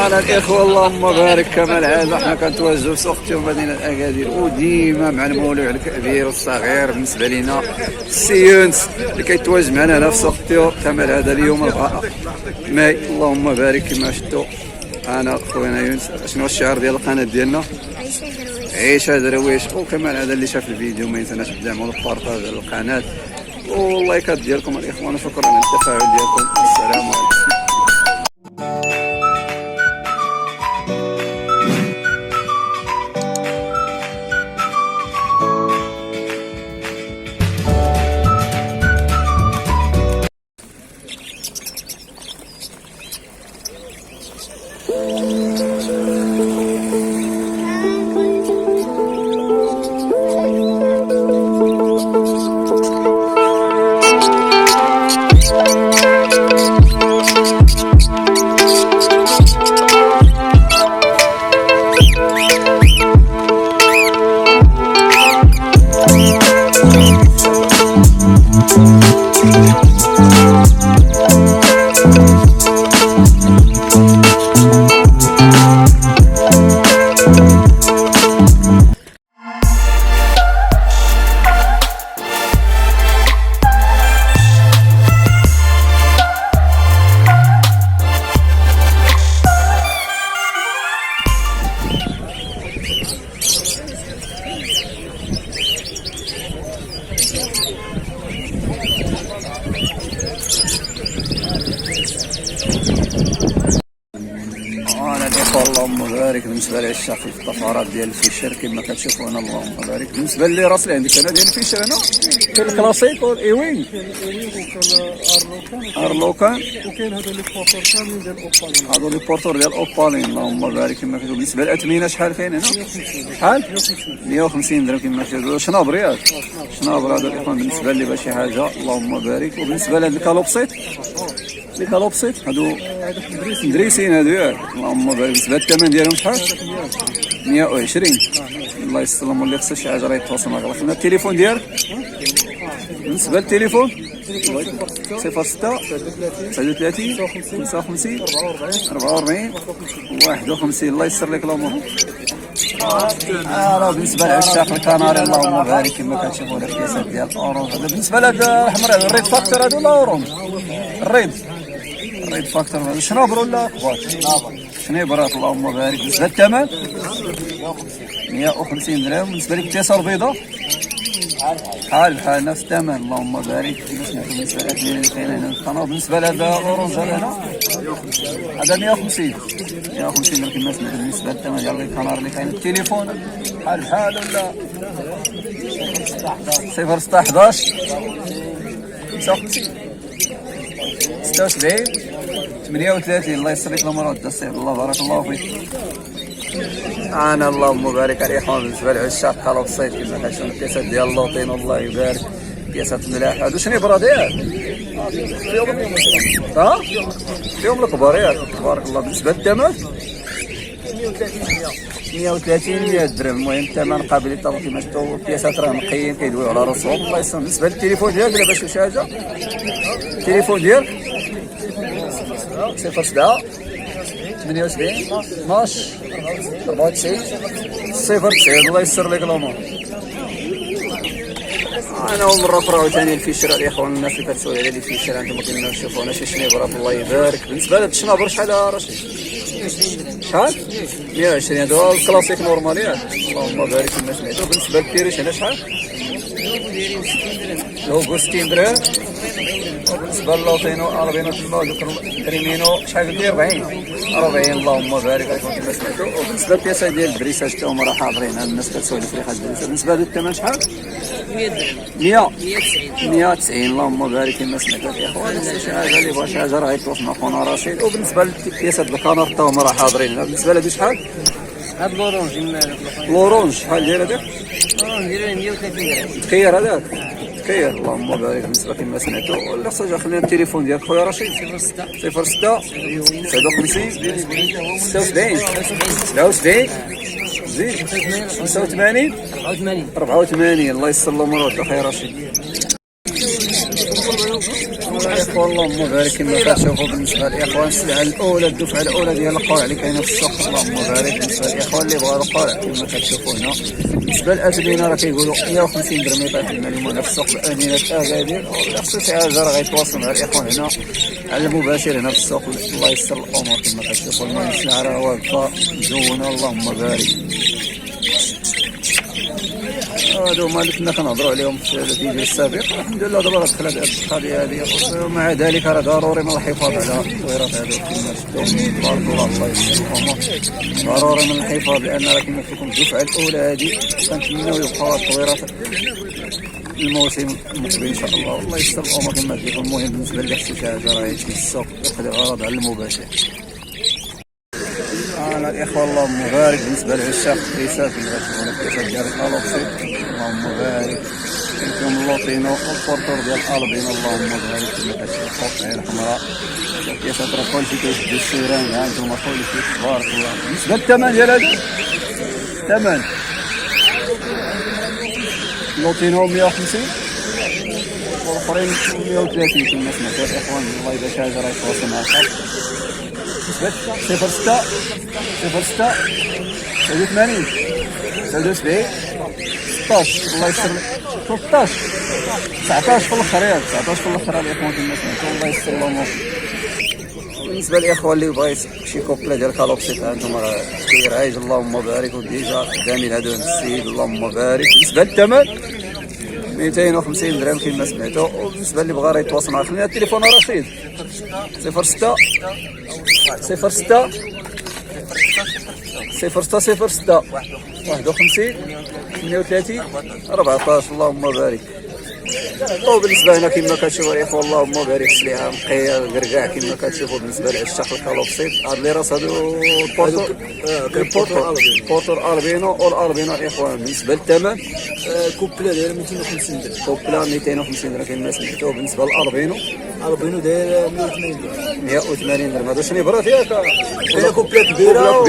على الإخوة اللهم بارك. كما العادة حنا كنتواجدوا في سوق التيوم مدينة أكادير، وديما مع المولوع الكبير والصغير. بالنسبة لنا السيونس اللي كيتواجد معنا هنا في سوق التيوم كما العادة اليوم 4 ماي. اللهم بارك. كما شفتوا أنا خوينا يونس، شنو الشعار ديال القناة ديالنا؟ عيشة درويش. وكما العادة اللي شاف الفيديو ما ينسناش تدعموا البارطاج ديال القناة واللايكات ديالكم الإخوان، وشكرا على التفاعل ديالكم. السلام عليكم. اللهم بارك. بالنسبه لعشاق الطفرات ديال الفيشر كما كتشوفوا هنا اللهم بارك. بالنسبه لي راس اللي عندك انا ديال الفيشر هنا كاين الكلاسيك والايوين ارلوكان وكاين هذا لي بورتور كاملين ديال اوبالين. هادو لي بورتور ديال اوبالين اللهم بارك كما كتشوفوا. بالنسبه للاثمنه شحال كاين هنا؟ شحال؟ 150 درهم كما كتشوفوا. شنابر ياك شنابر هذا الاخوان بالنسبه لي باش شي حاجه اللهم بارك. وبالنسبه لهاد الكالوبسيت لي كالوبسيت هادو مدريسين هادو ياك اللهم بارك. بالنسبه للثمن ديالهم شحال؟ 120. الله يسلم. واللي خصو شي حاجه راه يتواصل معك. خلينا التليفون ديالك. بالنسبه للتليفون 06 39 55 44 51. الله يسر لك الامور. راه بالنسبه لعشاق الكناري اللهم بارك كما كتشوفوا الكيسات ديال الاورنج. بالنسبه لهذا الاحمر الريد فاكتور هذا ولا اورنج؟ الريد فاكتور هذا شنابر ولا كبار؟ شنيبرات اللهم بارك. بالنسبه للثمن 150 درهم. بالنسبه للاتصال البيضاء بحال نفس الثمن اللهم بارك. بالنسبه للاثنين كاين هنا القناه. بالنسبه لهذا اورنج هنا هذا 150 درهم كما سمعت. بالنسبه للثمن ديال الكنار اللي كاين التليفون بحال ولا 06 11 55 76 38. الله يسر لك الامور ود السيد. الله بارك الله فيك. انا اللهم بارك عليكم. بالنسبه لعشاق قلب الصيد كما كتشوفوا الكيسات ديال اللوطين الله يبارك. كيسات ملاح هادو شنو برادير فيهم الكبار ياك تبارك الله. بالنسبه للثمن 130 درهم. المهم الثمن قابل للطلب كما شفتوا. الكيسات راه نقيين كيدويو على راسهم الله يسلم. بالنسبه للتليفون ديالك لا باش شي حاجه التليفون ديالك 07 78 12 94 09. الله يسر لك الامور. انا اول مره اقرا ثاني الفيشر الاخوان. الناس اللي كتسول على الفيشر عندهم كنا نشوفوا هنا شي شنيبرات الله يبارك. بالنسبه لهاد الشنابر شحال رشيد؟ شحال؟ 120. هذا الكلاسيك نورمال ياك اللهم بارك كما سمعتوا. بالنسبه للكيريش هنا شحال؟ لوغو 60 درهم. بالنسبه للوطينو البينو تما كريمينو شحال قلتي؟ 40 اللهم بارك عليكم كما سمعتوا. وبالنسبه للبياسه ديال الدريساج حتى هما راه حاضرين. الناس كتسول في ريحه الدريساج. بالنسبه لهذا الثمن شحال؟ 190 اللهم بارك كما سمعتوا يا اخوان. شي حاجه اللي بغا شي حاجه راه يتواصل مع خونا رشيد. وبالنسبه للبياسات الكنار حتى هما راه حاضرين. بالنسبه لهادو شحال؟ هاد لورونج شحال داير هذاك؟ داير 130 درهم. تخير هذاك تخير اللهم بارك. بالنسبه كما سمعتوا ولا خصنا خلينا التليفون ديالك خويا رشيد 06 57 76 77 زيد 85 84. الله يسر الامور ود خويا رشيد. الاخوان اللهم بارك كما كتشوفوا بالنسبه للاخوان السلعه الاولى الدفعه الاولى ديال القرع اللي كاينه في السوق اللهم بارك. بالنسبه للاخوان اللي بغاو القرع كما كتشوفوا هنا بالنسبه للاثمنه راه كيقولوا 150 درهم يطيح لنا اليوم هنا في السوق باثمنه اكادير. ولا خصو شي حاجه راه غيتواصل مع الاخوان هنا على المباشر هنا في السوق. الله يسر الامور كما كتشوفوا. المهم السلعه راه واقفه مزونه اللهم بارك. هادو هما اللي كنا كنهضروا عليهم في الفيديو السابق. الحمد لله دابا راه دخلت هذه القضيه هذه. ومع ذلك راه ضروري من الحفاظ على التطويرات هادو كما شفتوا تبارك الله. الله يسر الامور ضروري من الحفاظ لان راه كما قلت لكم الدفعه الاولى هذه كنتمناو يبقاو التطويرات الموسم المقبل ان شاء الله. والله يسر الامور كما قلت لكم. المهم بالنسبه لي خصو شي حاجه راه يمشي للسوق ياخذ غرض على المباشر. أنا الإخوة اللهم بارك بالنسبة لعشاق الكيسات اللي غتشوفون الكيسات ديال الألوكسي اللهم بارك. فيهم اللوطينو والبورتور ديال الألبينو اللهم بارك. كما كتشوفوا القطعية الحمراء الكيسات راه كلشي كيشدو السيران. ها انتوما كلشي تبارك الله. بالنسبة للثمن ديال هذا الثمن اللوطينو 150 والآخرين 130 كما سمعتوا الإخوان. الله إذا شي حاجة راه يتواصل مع الخط. 06 06 89 79 16 الله يسر 13 19 في الاخر ياك 19 في الاخر الاخوان كما سمعتوا. الله يسر الامور. بالنسبه للاخوان اللي بغا شي كوبله ديال كالوبسيت هانتوما راه كاين عايج اللهم بارك. وديجا قدامي هذا السيد اللهم بارك. بالنسبه للثمن 250 درهم كما سمعتوا. وبالنسبه اللي بغا راه يتواصل معنا خلينا التليفون رشيد 06 06 06 51 38 14 اللهم بارك. وبالنسبه هنا كما كتشوفوا الاخوه اللهم بارك سلعه نقيه كركاع كما كتشوفوا. بالنسبه لعشاق الكالوبسيت هاد لي راس هادو بورتور البينو والالبينو الاخوان. بالنسبه للثمن كوبلا داير 250 درهم. كوبلا 250 درهم كما سمعتوا. بالنسبه للالبينو داير 180 درهم. 180 درهم. هذا شنو برات ياك هي كوبلا كبيره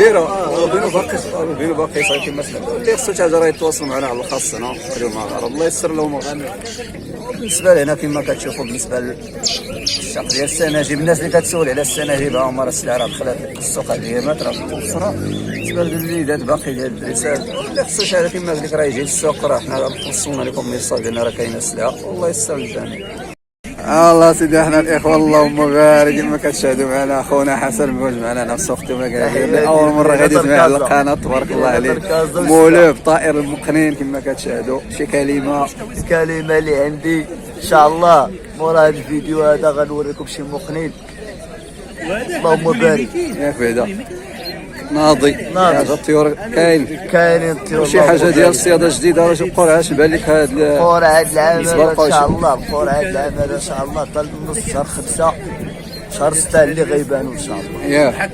البينو باقي صاير كما سمعتوا. اللي خصو شي حاجه راه يتواصل معنا على الخاص هنا اليوم. الله يسر الامور. بالنسبه لهنا كما كتشوفوا بالنسبه للشق ديال السناجب الناس اللي كتسول على السناجب ها هما راه السلعه راه دخلت السوق الايامات راه متوفره. بالنسبه للوليدات باقي ديال الدريسات اللي خصو شي حاجه كما قلت لك راه يجي للسوق. راه حنا وصلنا لكم ميساج ديالنا راه كاينه السلعه. والله يسر الجميع. الله سيدي احنا الاخوه اللهم بارك كما كتشاهدوا معنا اخونا حسن موج معنا نفس اختو ما قال اول مره غادي تسمع على القناه تبارك الله عليه. مولوف طائر المقنين كما كتشاهدوا. شي كلمه اللي عندي ان شاء الله مورا هذا الفيديو هذا غنوريكم شي مقنين اللهم بارك. ياك بعدا ناضي هذا الطيور كاينين الطيور. شي حاجه ديال الصياده جديده راه القرعه اش بان لك هاد القرعه هاد العام ان شاء الله. القرعه هاد العام ان شاء الله حتى نص شهر 5 شهر 6 اللي غيبانوا ان شاء الله. ياك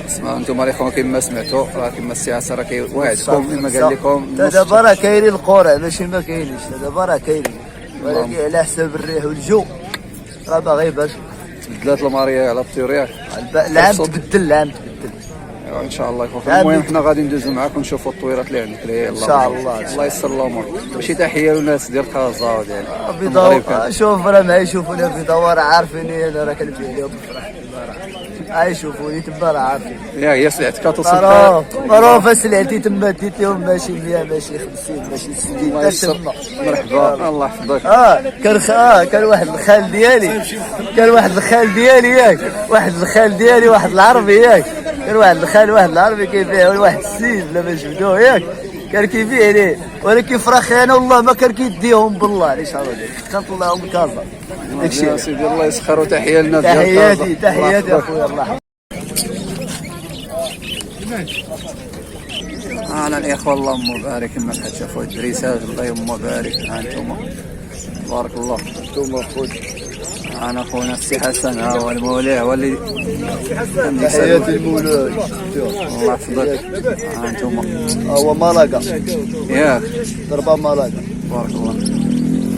اسمعوا انتم الاخوان كما سمعتوا راه كما السياسه راه كيوعدكم كما قال لكم. دابا راه كاينين القرع ماشي ما كاينينش. دابا راه كاينين ولكن على حساب الريح والجو راه باغي باش تبدلات الماريه على الطيور ياك. العام تبدل ان شاء الله يخوف. المهم حنا غادي ندوزو معاكم نشوفوا التطويرات اللي عندك ان شاء الله. الله يسر الامور. شي تحيه للناس ديال كازا ديال المغرب. شوف راه ما يشوفوني في دوار عارفيني انا راه كنمشي عليهم بالفرح. يشوفوني تما راه عارفين. هي سلعتك توصل راه سلعتي تما ديت لهم ماشي 100 ماشي 50 ماشي 60 تما. مرحبا الله يحفظك. كان واحد الخال ديالي ياك واحد العربي ياك كان واحد العربي كيبيع واحد السيد لا ما جبدوه ياك كان كيبيع ليه ولكن فراخي انا والله ما كان كيديهم بالله علاش هذا كنطلعهم كازا. داكشي يا سيدي الله يسخر. وتحيه للناس ديال تحياتي اخويا الله يحفظك. انا الاخوه اللهم بارك كما كتشوفوا الدريسات اللهم بارك. ها انتم تبارك الله انتم خوت. انا خونا السي حسن ها هو المولى هو اللي تحياتي المولى الله يحفظك. ها انتم هو مالاكا ياك ضربه مالاكا تبارك الله.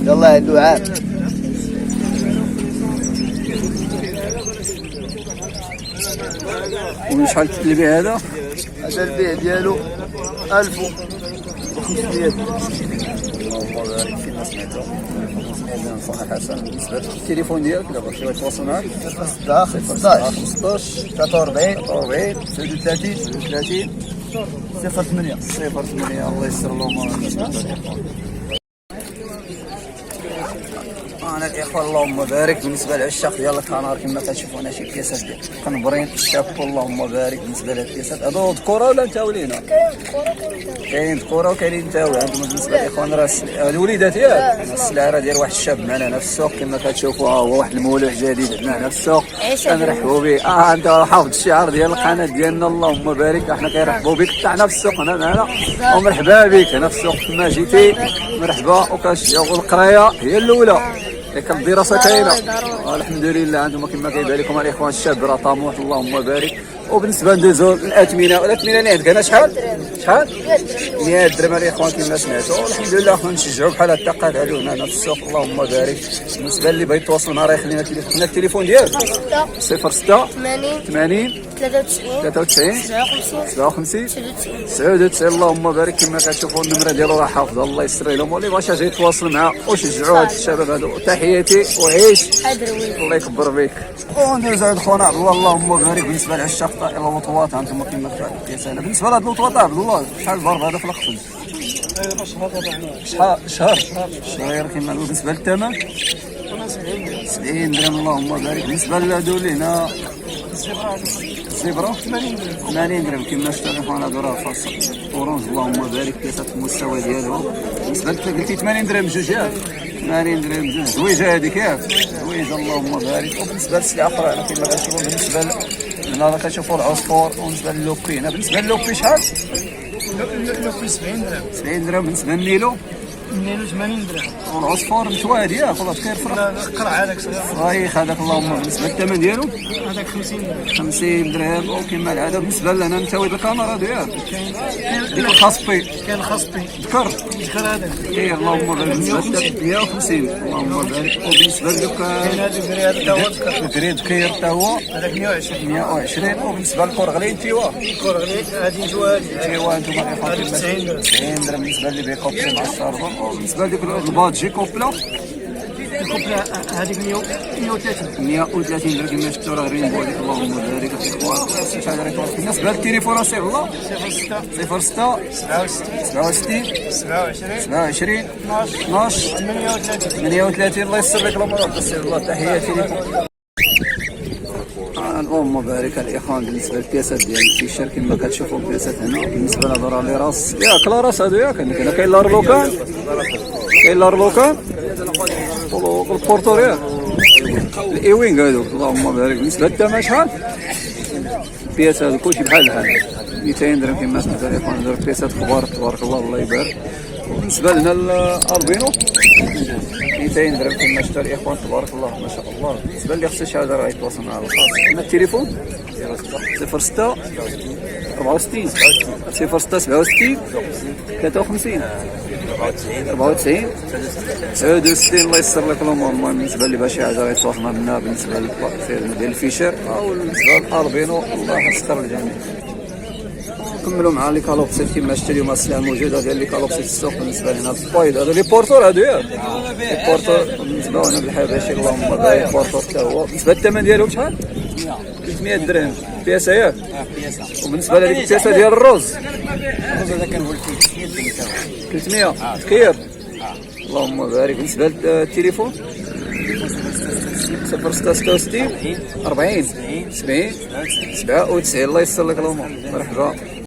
يلا عنده عام. وشحال البيع هذا؟ هذا البيع ديالو 1500. اللهم بارك فينا سمعتوا. صالح حسن بالنسبه للتليفون ديالك دابا شي واحد يتواصل معاك 15 15 43 43 39 33 08 08. الله يسر لهم. انا الاخوه اللهم بارك بالنسبه للعشاق ديال الكنار كما كتشوفوا هنا شي بياسات ديال كنبرين الشاب اللهم بارك بالنسبه للبياسات. هادو ذكوره ولا متاولين؟ كاين ذكوره وكاين متاول. عندهم بالنسبه للاخوان راه الوليدات ياك السلعه راه ديال واحد الشاب معنا هنا في السوق كما كتشوفوا. هو واحد المولوح جديد عندنا هنا في السوق كنرحبوا به. انت حافظ الشعار ديال القناه ديالنا اللهم بارك. احنا كنرحبوا بك حتى حنا في السوق هنا معنا ومرحبا بك هنا في السوق كما جيتي. مرحبا وكنشجعوا القرايه هي الاولى. ياك الدراسه كاينه الحمد لله. عندهم كما كيبان لكم الاخوان الشاب راه طموح اللهم بارك. وبالنسبه ندوزو الاثمنه اللي عندك هنا شحال 100 درهم الاخوان كما سمعتوا. الحمد لله خونا نشجعوا بحال هكا قاد هادو هنا في السوق اللهم بارك. بالنسبه اللي بغى يتواصل معنا راه يخلينا التليفون ديالك 06 80 93 57 99 اللهم بارك. كما كتشوفوا النمره ديالو راه حافظه الله يسر لهم. واللي بغى شي يتواصل معاه وشجعوا هاد الشباب هادو. تحياتي وعيش الله يكبر بك. وندوز عند خونا عبد الله اللهم بارك. بالنسبه للعشاق طائر الوطوات انتم كما كتعرفوا. بالنسبه لهاد الوطوات عبد الله شحال ضرب هذا في القفل؟ شهر كما بالنسبه للثمن 70 درهم اللهم بارك. بالنسبه لهادو اللي هنا الزبره 80 درهم كما شفتوا هادو راه فاصل اورانج اللهم بارك. كيسات المستوى ديالهم بالنسبه لك قلتي 80 درهم جوج ياك 80 درهم جوج زويجه هذيك ياك زويجه اللهم بارك. وبالنسبه للسلعه اخرى هنا كما كتشوفوا بالنسبه هنا راه كتشوفوا العصفور. وبالنسبه للوبي هنا بالنسبه للوبي شحال؟ اللوبي 70 درهم 70 درهم. بالنسبه للنيلو 80 درهم. والعصفور متواد ياك والله كاين فرق قرع هذاك صحيح هذاك اللهم. بالنسبه للثمن ديالو هذاك 50 درهم 50 درهم. وكما العاده بالنسبه لنا نتاوي الكاميرا هذا ياك ديك الخاصبي كاين الخصبي ذكر هذاك اي اللهم بارك. بالنسبه ل 150 اللهم بارك. وبالنسبه لك كاين هذا الدري هذا تا هو ذكر الدري ذكير تا هو هذاك 120 120. وبالنسبه للقرغلين تيوا كورغلي هذه نجوا تيوا انتم الاخوان 90 درهم 90 درهم بالنسبه اللي بيكوبلي مع الشاربون. وبالنسبه لديك البادجي كوبلا الكوبلا هذيك 130 130 درهم كما شفتوا راه رينبو هذيك اللهم بارك الاخوان. بالنسبه للتليفون سير الله 06 67 27 12 38 الله يسر لك الامور سير الله. تحياتي لكم. اللهم بارك الاخوان. بالنسبه للبياسات ديال التيشيرت كما كتشوفوا البياسات هنا بالنسبه لهذا لي راس ياك لا راس هادو ياك هنا كاين لارلوكان كاين لارلوكان والبورتور ياك الايوينغ هادو اللهم بارك. بالنسبه للثمن شحال؟ البياسات هادو كلشي بحال 200 درهم كما سمعتوا الاخوان. هادو البياسات كبار تبارك الله الله يبارك. وبالنسبه لنا الالبينو 200 درهم كما شفتوا الاخوان تبارك الله ما شاء الله. بالنسبه اللي خصو شي حاجه راه يتواصل معنا الخاص. عندنا التليفون 06 64 06 67 53 94 69 الله يسر لك الامور. المهم بالنسبه اللي باغي شي حاجه راه يتواصل معنا. بالنسبه للفيلم ديال الفيشر او بالنسبه للالبينو الله يستر الجميع. كملوا مع لي كالوبسيت كما شفتوا اليوم السلعه موجوده ديال لي كالوبسيت في السوق. بالنسبه لنا البايض هذا لي بورتور هادو ياك لي بورتور بالنسبه لنا بالحباشي اللهم بارك. بورتور حتى هو بالنسبه للثمن ديالهم شحال؟ 300 درهم بياسه ياك. وبالنسبه لهذيك البياسه ديال الروز هذا كان هو 300 ذكير اللهم بارك. بالنسبه للتليفون 0666 40 70 97 الله يسر لك الامور. مرحبا.